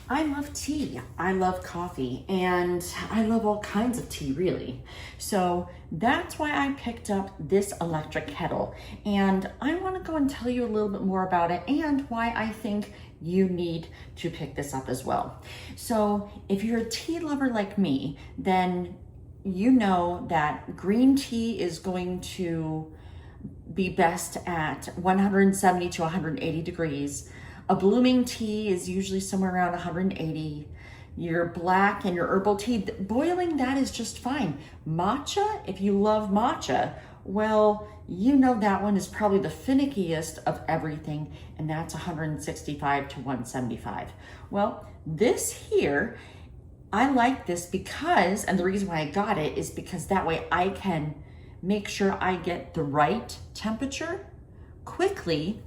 I love tea, I love coffee, and I love all kinds of tea, really. So that's why I picked up this electric kettle. And I want to go and tell you a little bit more about it and why I think you need to pick this up as well. So if you're a tea lover like me, then you know that green tea is going to be best at 170 to 180 degrees. A blooming tea is usually somewhere around 180. Your black and your herbal tea, boiling that is just fine. Matcha, if you love matcha, well, you know that one is probably the finickiest of everything, and that's 165 to 175. Well, this here, I like this because, and the reason why I got it is because that way I can make sure I get the right temperature quickly,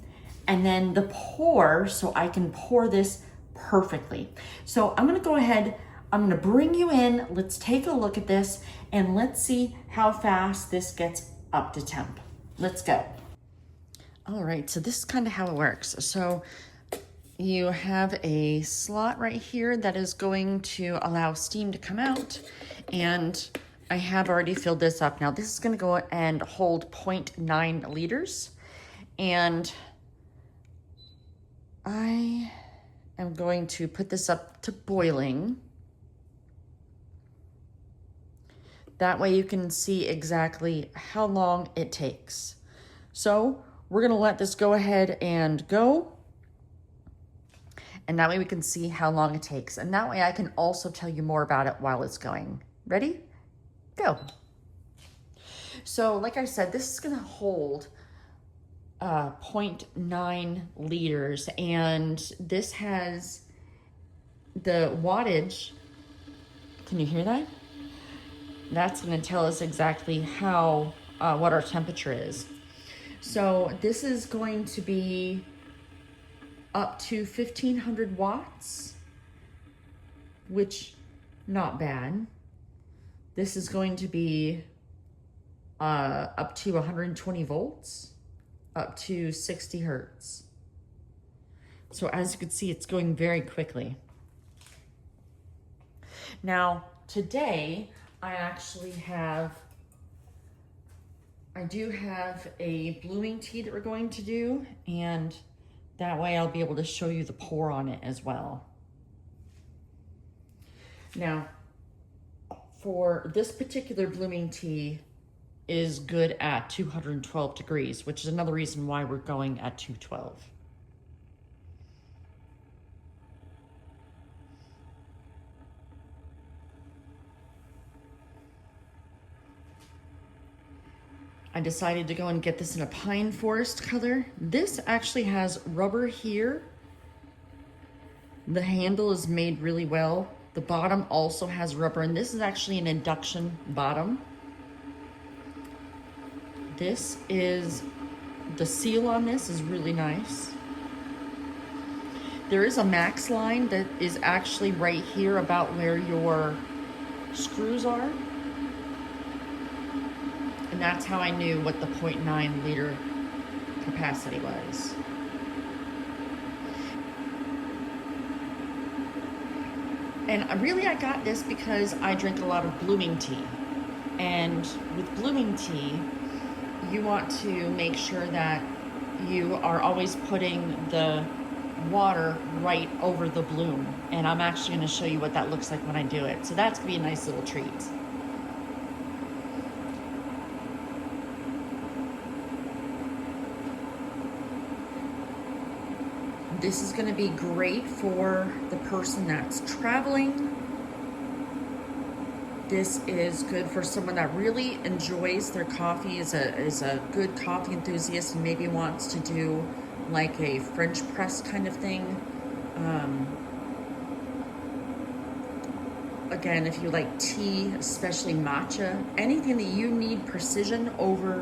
and then the pour, so I can pour this perfectly. So I'm gonna go ahead, I'm gonna bring you in, let's take a look at this, and let's see how fast this gets up to temp. Let's go. All right, so this is kind of how it works. So you have a slot right here that is going to allow steam to come out, and I have already filled this up. Now this is gonna go and hold 0.9 liters, and I am going to put this up to boiling. That way you can see exactly how long it takes. So we're gonna let this go ahead and go. And that way we can see how long it takes. And that way I can also tell you more about it while it's going. Ready? Go. So like I said, this is gonna hold 0.9 liters, and this has the wattage. Can you hear that? That's going to tell us exactly how what our temperature is. So this is going to be up to 1500 watts, which not bad. This is going to be up to 120 volts, up to 60 hertz. So as you can see, it's going very quickly. Now, today, I do have a blooming tea that we're going to do, and that way I'll be able to show you the pour on it as well. Now, for this particular blooming tea, is good at 212 degrees, which is another reason why we're going at 212. I decided to go and get this in a pine forest color. This actually has rubber here. The handle is made really well. The bottom also has rubber, and this is actually an induction bottom. This is, the seal on this is really nice. There is a max line that is actually right here about where your screws are. And that's how I knew what the 0.9 liter capacity was. And really I got this because I drink a lot of blooming tea. And with blooming tea, you want to make sure that you are always putting the water right over the bloom. And I'm actually going to show you what that looks like when I do it. So that's going to be a nice little treat. This is going to be great for the person that's traveling. This is good for someone that really enjoys their coffee, is a good coffee enthusiast, and maybe wants to do like a French press kind of thing. Again, if you like tea, especially matcha, anything that you need precision over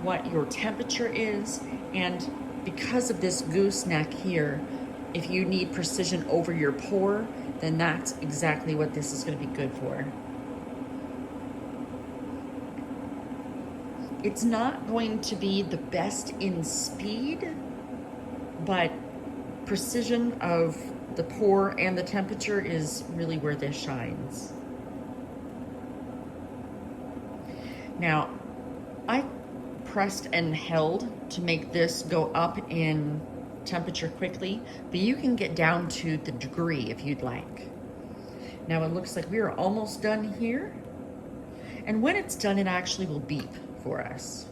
what your temperature is, and because of this gooseneck here, if you need precision over your pour, then that's exactly what this is going to be good for. It's not going to be the best in speed, but precision of the pour and the temperature is really where this shines. Now, I pressed and held to make this go up in temperature quickly, but you can get down to the degree if you'd like. Now it looks like we are almost done here. And when it's done, it actually will beep for us.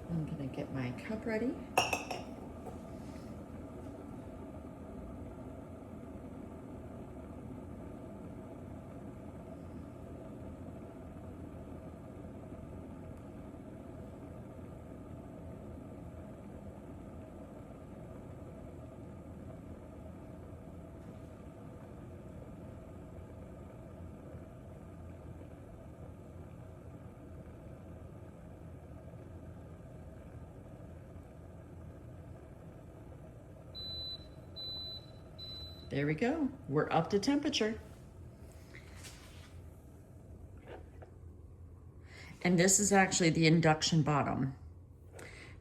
I'm gonna get my cup ready. There we go. We're up to temperature. And this is actually the induction bottom.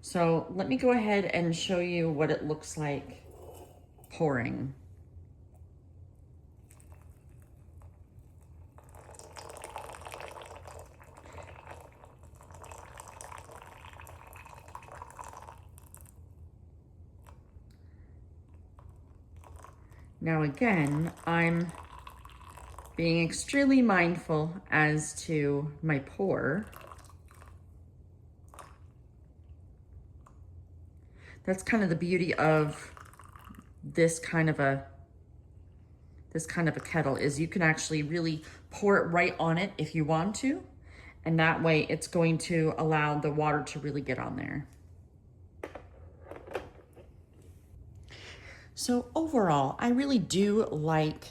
So let me go ahead and show you what it looks like pouring. Now again, I'm being extremely mindful as to my pour. That's kind of the beauty of this kind of a kettle, is you can actually really pour it right on it if you want to, and that way it's going to allow the water to really get on there. So overall, I really do like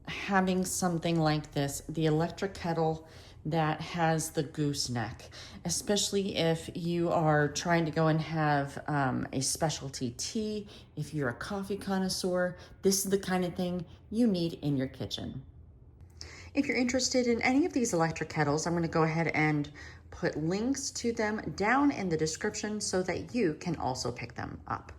having something like this, the electric kettle that has the gooseneck, especially if you are trying to go and have a specialty tea. If you're a coffee connoisseur, this is the kind of thing you need in your kitchen. If you're interested in any of these electric kettles, I'm going to go ahead and put links to them down in the description so that you can also pick them up.